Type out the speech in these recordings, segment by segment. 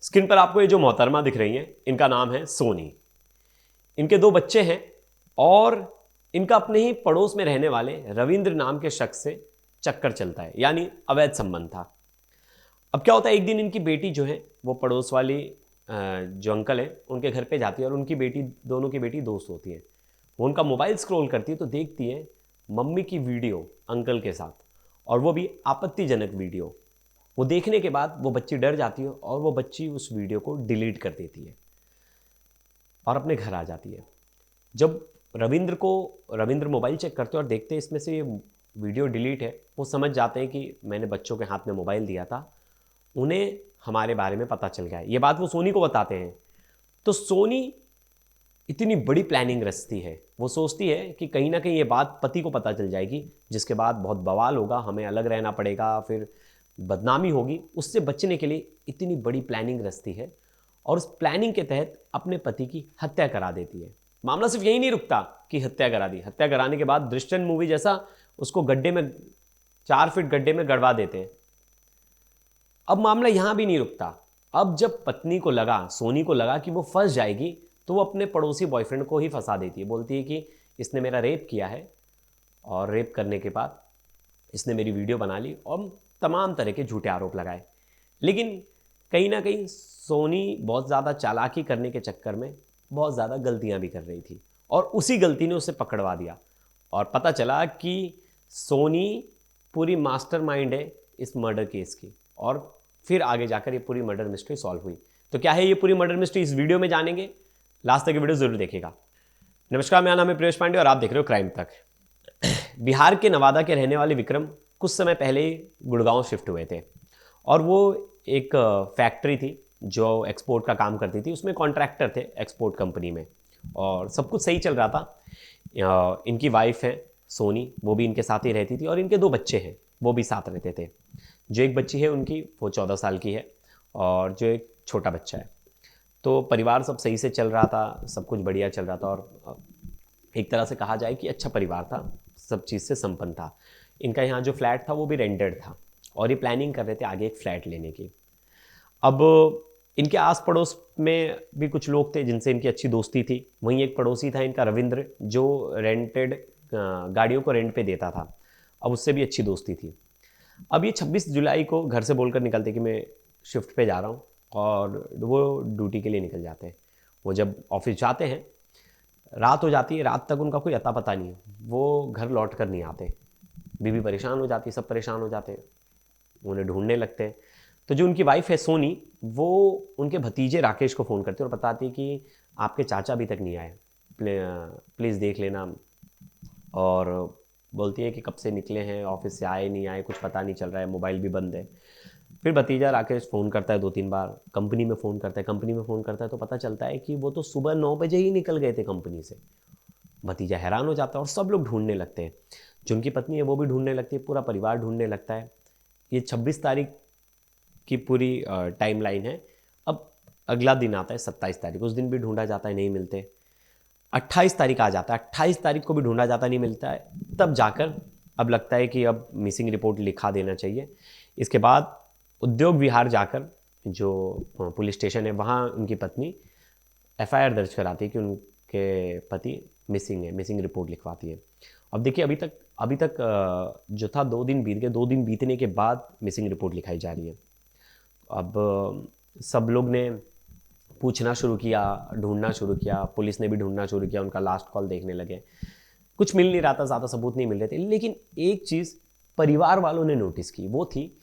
Screen पर आपको ये जो मोहतरमा दिख रही हैं, इनका नाम है सोनी। इनके 2 बच्चे हैं और इनका अपने ही पड़ोस में रहने वाले रविंद्र नाम के शख्स से चक्कर चलता है, यानी अवैध संबंध था। अब क्या होता है, एक दिन इनकी बेटी जो है वो पड़ोस वाली जो अंकल है उनके घर पे जाती है और उनकी बेटी, दोनों की बेटी दोस्त होती है। वो उनका मोबाइल स्क्रॉल करती है तो देखती है मम्मी की वीडियो अंकल के साथ, और वो भी आपत्तिजनक वीडियो। वो देखने के बाद वो बच्ची डर जाती है और वो बच्ची उस वीडियो को डिलीट कर देती है और अपने घर आ जाती है। जब रविंद्र मोबाइल चेक करते हैं और देखते हैं इसमें से ये वीडियो डिलीट है, वो समझ जाते हैं कि मैंने बच्चों के हाथ में मोबाइल दिया था, उन्हें हमारे बारे में पता चल गया है। ये बात वो सोनी को बताते हैं। तो सोनी इतनी बड़ी प्लानिंग रचती है, वो सोचती है कि कहीं ना कहीं ये बात पति को पता चल जाएगी, जिसके बाद बहुत बवाल होगा, हमें अलग रहना पड़ेगा, फिर बदनामी होगी। उससे बचने के लिए इतनी बड़ी प्लानिंग रचती है और उस प्लानिंग के तहत अपने पति की हत्या करा देती है। मामला सिर्फ यही नहीं रुकता कि हत्या करा दी, हत्या कराने के बाद दृश्यम मूवी जैसा उसको गड्ढे में, 4 फीट गड्ढे में गड़वा देते हैं। अब मामला यहां भी नहीं रुकता। अब जब पत्नी को लगा, सोनी को लगा कि वो फंस जाएगी, तो वो अपने पड़ोसी बॉयफ्रेंड को ही फंसा देती है। बोलती है कि इसने मेरा रेप किया है और रेप करने के बाद इसने मेरी वीडियो बना ली, और तमाम तरह के झूठे आरोप लगाए। लेकिन कहीं ना कहीं सोनी बहुत ज़्यादा चालाकी करने के चक्कर में बहुत ज़्यादा गलतियां भी कर रही थी, और उसी गलती ने उसे पकड़वा दिया और पता चला कि सोनी पूरी मास्टरमाइंड है इस मर्डर केस की। और फिर आगे जाकर ये पूरी मर्डर मिस्ट्री सॉल्व हुई। तो क्या है ये पूरी मर्डर मिस्ट्री, इस वीडियो में जानेंगे। लास्ट तक ये वीडियो जरूर देखिएगा। नमस्कार, मेरा नाम है प्रियेश पांडे और आप देख रहे हो क्राइम तक। बिहार के नवादा के रहने वाले विक्रम कुछ समय पहले ही गुड़गांव शिफ्ट हुए थे, और वो एक फैक्ट्री थी जो एक्सपोर्ट का काम करती थी, उसमें कॉन्ट्रैक्टर थे एक्सपोर्ट कंपनी में, और सब कुछ सही चल रहा था। इनकी वाइफ है सोनी, वो भी इनके साथ ही रहती थी, और इनके 2 बच्चे हैं, वो भी साथ रहते थे। जो एक बच्ची है उनकी, वो 14 साल की है, और जो एक छोटा बच्चा है। तो परिवार सब सही से चल रहा था, सब कुछ बढ़िया चल रहा था, और एक तरह से कहा जाए कि अच्छा परिवार था, सब चीज़ से संपन्न था। इनका यहाँ जो फ्लैट था वो भी रेंटेड था, और ये प्लानिंग कर रहे थे आगे एक फ्लैट लेने की। अब इनके आस पड़ोस में भी कुछ लोग थे जिनसे इनकी अच्छी दोस्ती थी। वहीं एक पड़ोसी था इनका रविंद्र, जो रेंटेड गाड़ियों को रेंट पे देता था। अब उससे भी अच्छी दोस्ती थी। अब ये 26 जुलाई को घर से बोलकर निकलते कि मैं शिफ्ट पे जा रहा हूँ, और वो ड्यूटी के लिए निकल जाते हैं। वो जब ऑफिस जाते हैं, रात हो जाती है, रात तक उनका कोई अता पता नहीं है, वो घर लौट कर नहीं आते। बीवी परेशान हो जाती है, सब परेशान हो जाते हैं, उन्हें ढूंढने लगते हैं। तो जो उनकी वाइफ है सोनी, वो उनके भतीजे राकेश को फ़ोन करती है और बताती है कि आपके चाचा अभी तक नहीं आए, प्लीज़ देख लेना। और बोलती है कि कब से निकले हैं, ऑफिस से आए नहीं आए, कुछ पता नहीं चल रहा है, मोबाइल भी बंद है। फिर भतीजा राकेश फ़ोन करता है 2-3 बार, कंपनी में फ़ोन करता है, तो पता चलता है कि वो तो सुबह 9 बजे ही निकल गए थे कंपनी से। भतीजा हैरान हो जाता है और सब लोग ढूंढने लगते हैं। जो उनकी पत्नी है वो भी ढूंढने लगती है, पूरा परिवार ढूंढने लगता है। ये 26 तारीख की पूरी टाइमलाइन है। अब अगला दिन आता है 27 तारीख, उस दिन भी ढूंढा जाता है, नहीं मिलते। 28 तारीख आ जाता है, 28 तारीख को भी ढूंढा जाता, नहीं मिलता है। तब जाकर अब लगता है कि अब मिसिंग रिपोर्ट लिखा देना चाहिए। इसके बाद उद्योग विहार जाकर जो पुलिस स्टेशन है, वहाँ उनकी पत्नी एफआईआर दर्ज कराती है कि उनके पति मिसिंग है, मिसिंग रिपोर्ट लिखवाती है। अब देखिए, अभी तक जो था 2 दिन बीत गए, 2 दिन बीतने के बाद मिसिंग रिपोर्ट लिखाई जा रही है। अब सब लोग ने पूछना शुरू किया, ढूंढना शुरू किया, पुलिस ने भी ढूंढना शुरू किया, उनका लास्ट कॉल देखने लगे। कुछ मिल नहीं रहा था, ज़्यादा सबूत नहीं मिल रहे थे। लेकिन एक चीज़ परिवार वालों ने नोटिस की, वो थी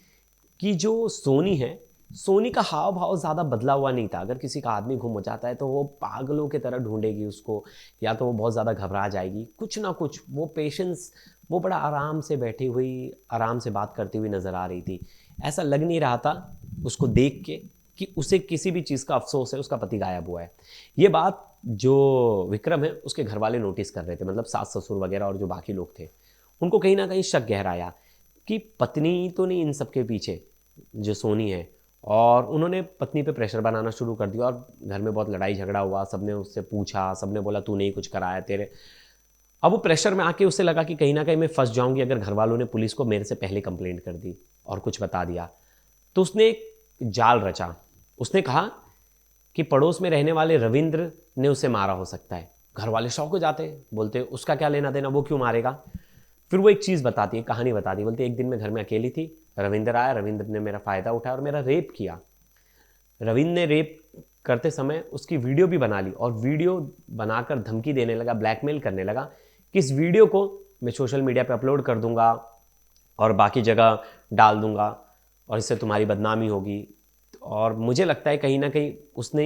कि जो सोनी है, सोनी का हाव भाव ज़्यादा बदला हुआ नहीं था। अगर किसी का आदमी गुम हो जाता है तो वो पागलों की तरह ढूंढेगी उसको, या तो वो बहुत ज़्यादा घबरा जाएगी, कुछ ना कुछ वो पेशेंस, वो बड़ा आराम से बैठी हुई, आराम से बात करती हुई नज़र आ रही थी। ऐसा लग नहीं रहा था उसको देख के कि उसे किसी भी चीज़ का अफसोस है, उसका पति गायब हुआ है। ये बात जो विक्रम है उसके घर वाले नोटिस कर रहे थे, मतलब सास ससुर वगैरह और जो बाकी लोग थे, उनको कहीं ना कहीं शक गहराया कि पत्नी तो नहीं इन सब के पीछे, जो सोनी है। और उन्होंने पत्नी पे प्रेशर बनाना शुरू कर दिया, और घर में बहुत लड़ाई झगड़ा हुआ, सबने उससे पूछा, सबने बोला तू नहीं कुछ कराया तेरे। अब वो प्रेशर में आके उसे लगा कि कहीं ना कहीं मैं फंस जाऊंगी अगर घर वालों ने पुलिस को मेरे से पहले कंप्लेंट कर दी और कुछ बता दिया। तो उसने एक जाल रचा, उसने कहा कि पड़ोस में रहने वाले रविंद्र ने उसे मारा हो सकता है। घर वाले शौक हो जाते हैं, बोलते उसका क्या लेना देना, वो क्यों मारेगा। फिर वो एक चीज़ बताती है, कहानी बताती है, बोलते एक दिन मैं घर में अकेली थी, रविंद्र आया, रविंद्र ने मेरा फ़ायदा उठाया और मेरा रेप किया। रविंद्र ने रेप करते समय उसकी वीडियो भी बना ली और वीडियो बनाकर धमकी देने लगा, ब्लैकमेल करने लगा कि इस वीडियो को मैं सोशल मीडिया पे अपलोड कर दूंगा और बाकी जगह डाल दूंगा और इससे तुम्हारी बदनामी होगी। और मुझे लगता है कहीं ना कहीं उसने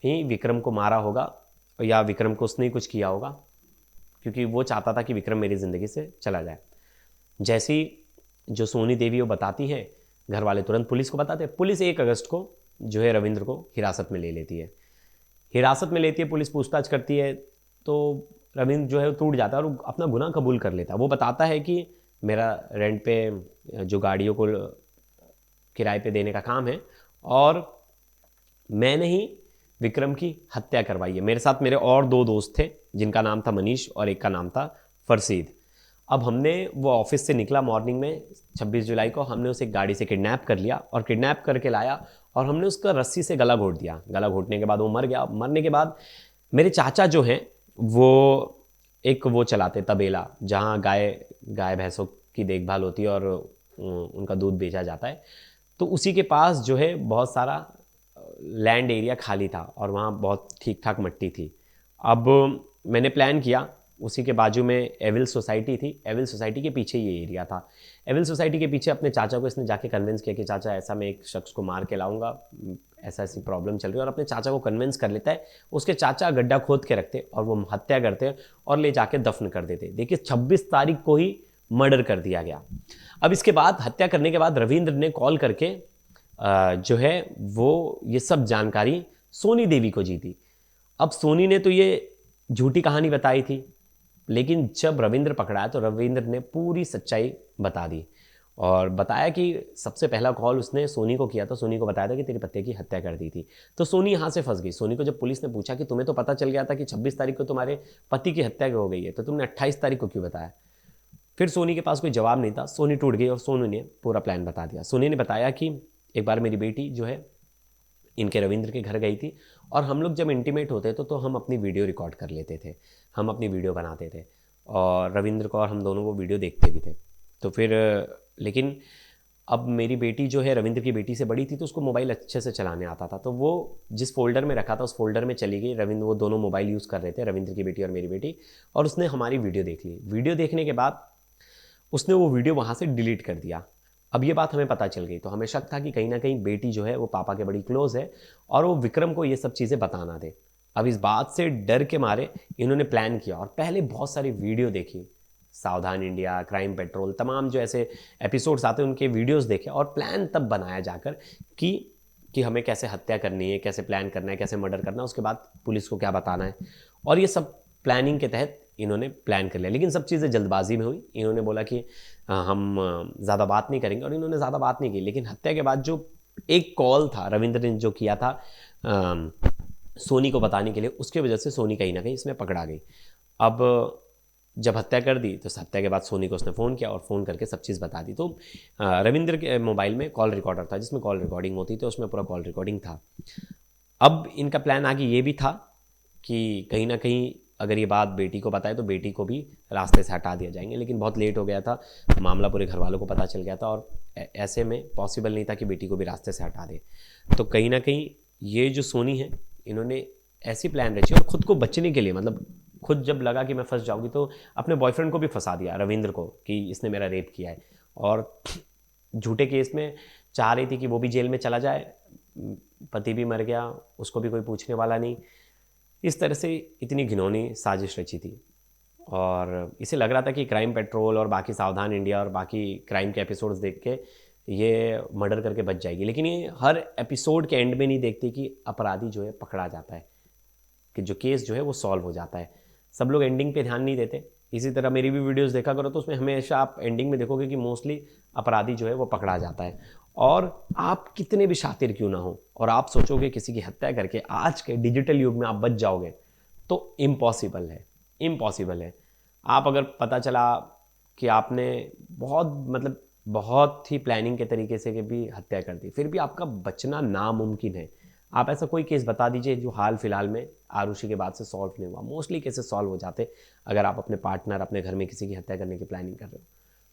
ही विक्रम को मारा होगा या विक्रम को उसने ही कुछ किया होगा, क्योंकि वो चाहता था कि विक्रम मेरी ज़िंदगी से चला जाए। जैसे ही जो सोनी देवी वो बताती है, घर वाले तुरंत पुलिस को बताते हैं। पुलिस 1 अगस्त को जो है रविंद्र को हिरासत में ले लेती है। हिरासत में लेती है, पुलिस पूछताछ करती है, तो रविंद्र जो है वो टूट जाता है और अपना गुनाह कबूल कर लेता है। वो बताता है कि मेरा रेंट पे जो गाड़ियों को किराए पे देने का काम है और मैंने ही विक्रम की हत्या करवाई है। मेरे साथ मेरे और 2 दोस्त थे जिनका नाम था मनीष और एक का नाम था फरसीद। अब हमने वो ऑफिस से निकला मॉर्निंग में 26 जुलाई को, हमने उसे एक गाड़ी से किडनैप कर लिया और किडनैप करके लाया और हमने उसका रस्सी से गला घोट दिया। गला घोटने के बाद वो मर गया। मरने के बाद मेरे चाचा जो हैं वो एक वो चलाते तबेला, जहाँ गाय भैंसों की देखभाल होती है और उनका दूध बेचा जाता है। तो उसी के पास जो है बहुत सारा लैंड एरिया खाली था और वहाँ बहुत ठीक ठाक मिट्टी थी। अब मैंने प्लान किया, उसी के बाजू में एविल सोसाइटी थी, एविल सोसाइटी के पीछे ये एरिया था। एविल सोसाइटी के पीछे अपने चाचा को इसने जाके कन्विंस किया कि चाचा ऐसा मैं एक शख्स को मार के लाऊंगा, ऐसा ऐसी प्रॉब्लम चल रही है, और अपने चाचा को कन्विंस कर लेता है। उसके चाचा गड्ढा खोद के रखते और वो हत्या करते और ले जाके दफन कर देते। देखिए 26 तारीख को ही मर्डर कर दिया गया। अब इसके बाद हत्या करने के बाद रविंद्र ने कॉल करके जो है वो ये सब जानकारी सोनी देवी को दी थी। अब सोनी ने तो ये झूठी कहानी बताई थी, लेकिन जब रविंद्र पकड़ाया तो रविंद्र ने पूरी सच्चाई बता दी और बताया कि सबसे पहला कॉल उसने सोनी को किया था। सोनी को बताया था कि तेरे पति की हत्या कर दी थी। तो सोनी यहाँ से फंस गई। सोनी को जब पुलिस ने पूछा कि तुम्हें तो पता चल गया था कि 26 तारीख को तुम्हारे पति की हत्या हो गई है, तो तुमने 28 तारीख को क्यों बताया। फिर सोनी के पास कोई जवाब नहीं था। सोनी टूट गई और सोनू ने पूरा प्लान बता दिया। सोनी ने बताया कि एक बार मेरी बेटी जो है इनके रविंद्र के घर गई थी और हम लोग जब इंटीमेट होते थे तो हम अपनी वीडियो रिकॉर्ड कर लेते थे, हम अपनी वीडियो बनाते थे और रविंद्र को और हम दोनों वो वीडियो देखते भी थे। तो फिर लेकिन अब मेरी बेटी जो है रविंद्र की बेटी से बड़ी थी, तो उसको मोबाइल अच्छे से चलाने आता था। तो वो जिस फोल्डर में रखा था उस फोल्डर में चली गई। रविंद्र, वो दोनों मोबाइल यूज़ कर रहे थे, रविंद्र की बेटी और मेरी बेटी, और उसने हमारी वीडियो देख ली। वीडियो देखने के बाद उसने वो वीडियो वहाँ से डिलीट कर दिया। अब ये बात हमें पता चल गई तो हमें शक था कि कहीं ना कहीं बेटी जो है वो पापा के बड़ी क्लोज है और वो विक्रम को ये सब चीज़ें बताना दे। अब इस बात से डर के मारे इन्होंने प्लान किया और पहले बहुत सारी वीडियो देखी, सावधान इंडिया, क्राइम पेट्रोल, तमाम जो ऐसे एपिसोड्स आते हैं उनके वीडियोस देखे और प्लान तब बनाया जाकर कि हमें कैसे हत्या करनी है, कैसे प्लान करना है, कैसे मर्डर करना है, उसके बाद पुलिस को क्या बताना है। और ये सब प्लानिंग के तहत इन्होंने प्लान कर लिया। लेकिन सब चीज़ें जल्दबाजी में हुई। इन्होंने बोला कि हम ज़्यादा बात नहीं करेंगे और इन्होंने ज़्यादा बात नहीं की। लेकिन हत्या के बाद जो एक कॉल था रविंद्र ने जो किया था सोनी को बताने के लिए, उसके वजह से सोनी कहीं ना कहीं इसमें पकड़ा गई। अब जब हत्या कर दी तो हत्या के बाद सोनी को उसने फ़ोन किया और फ़ोन करके सब चीज़ बता दी। तो रविंद्र के मोबाइल में कॉल रिकॉर्डर था जिसमें कॉल रिकॉर्डिंग होती थी, उसमें पूरा कॉल रिकॉर्डिंग था। अब इनका प्लान आगे ये भी था कि कहीं ना कहीं अगर ये बात बेटी को पता है तो बेटी को भी रास्ते से हटा दिया जाएंगे, लेकिन बहुत लेट हो गया था, मामला पूरे घर वालों को पता चल गया था और ऐसे में पॉसिबल नहीं था कि बेटी को भी रास्ते से हटा दे। तो कहीं ना कहीं ये जो सोनी है इन्होंने ऐसी प्लान रची और ख़ुद को बचने के लिए, मतलब खुद जब लगा कि मैं फंस जाऊंगी तो अपने बॉयफ्रेंड को भी फंसा दिया, रविंद्र को, कि इसने मेरा रेप किया है और झूठे केस में चाह रही थी कि वो भी जेल में चला जाए, पति भी मर गया, उसको भी कोई पूछने वाला नहीं। इस तरह से इतनी घिनौनी साजिश रची थी और इसे लग रहा था कि क्राइम पेट्रोल और बाकी सावधान इंडिया और बाकी क्राइम के एपिसोड्स देख के ये मर्डर करके बच जाएगी। लेकिन ये हर एपिसोड के एंड में नहीं देखती कि अपराधी जो है पकड़ा जाता है, कि जो केस जो है वो सॉल्व हो जाता है। सब लोग एंडिंग पे ध्यान नहीं देते। इसी तरह मेरी भी वीडियोस देखा करो तो उसमें हमेशा आप एंडिंग में देखोगे कि मोस्टली अपराधी जो है वो पकड़ा जाता है। और आप कितने भी शातिर क्यों ना हो और आप सोचोगे किसी की हत्या करके आज के डिजिटल युग में आप बच जाओगे, तो इम्पॉसिबल है, इम्पॉसिबल है। आप अगर पता चला कि आपने बहुत मतलब बहुत ही प्लानिंग के तरीके से भी हत्या कर दी, फिर भी आपका बचना नामुमकिन है। आप ऐसा कोई केस बता दीजिए जो हाल फिलहाल में आरुषि के बाद से सॉल्व नहीं हुआ। मोस्टली केसेस सॉल्व हो जाते अगर आप अपने पार्टनर, अपने घर में किसी की हत्या करने की प्लानिंग कर रहे हो।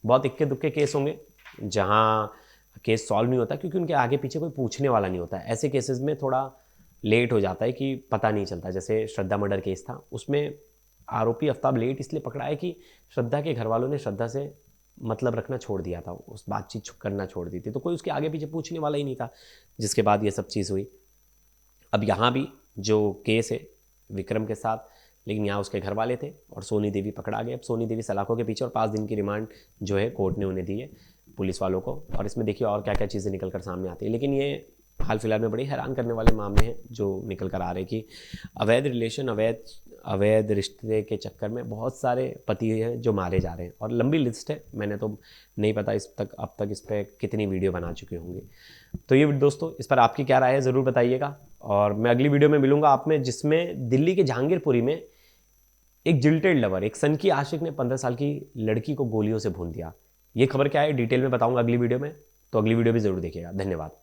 बहुत इक्के दुक्के केस होंगे जहाँ केस सॉल्व नहीं होता क्योंकि उनके आगे पीछे कोई पूछने वाला नहीं होता। ऐसे केसेस में थोड़ा लेट हो जाता है कि पता नहीं चलता। जैसे श्रद्धा मर्डर केस था, उसमें आरोपी आफ्ताब लेट इसलिए पकड़ा है कि श्रद्धा के घर वालों ने श्रद्धा से मतलब रखना छोड़ दिया था, उस बातचीत करना छोड़ दी थी, तो कोई उसके आगे पीछे पूछने वाला ही नहीं था, जिसके बाद ये सब चीज़ हुई। अब यहाँ भी जो केस है विक्रम के साथ, लेकिन यहाँ उसके घर वाले थे और सोनी देवी पकड़ा गए। अब सोनी देवी सलाखों के पीछे और 5 दिन की रिमांड जो है कोर्ट ने उन्हें दी है, पुलिस वालों को। और इसमें देखिए और क्या क्या चीज़ें निकल कर सामने आती है। लेकिन ये हाल फिलहाल में बड़ी हैरान करने वाले मामले हैं जो निकल कर आ रहे हैं कि अवैध रिलेशन, अवैध रिश्ते के चक्कर में बहुत सारे पति हैं जो मारे जा रहे हैं। और लंबी लिस्ट है, मैंने तो नहीं पता अब तक इस पर कितनी वीडियो बना चुके होंगे। तो ये दोस्तों, इस पर आपकी क्या राय है ज़रूर बताइएगा। और मैं अगली वीडियो में मिलूंगा आप में, जिसमें दिल्ली के जहांगीरपुरी में एक जिल्टेड लवर, एक सन की आशिक ने 15 साल की लड़की को गोलियों से भून दिया। ये खबर क्या है डिटेल में बताऊंगा अगली वीडियो में, तो अगली वीडियो भी ज़रूर देखिएगा। धन्यवाद।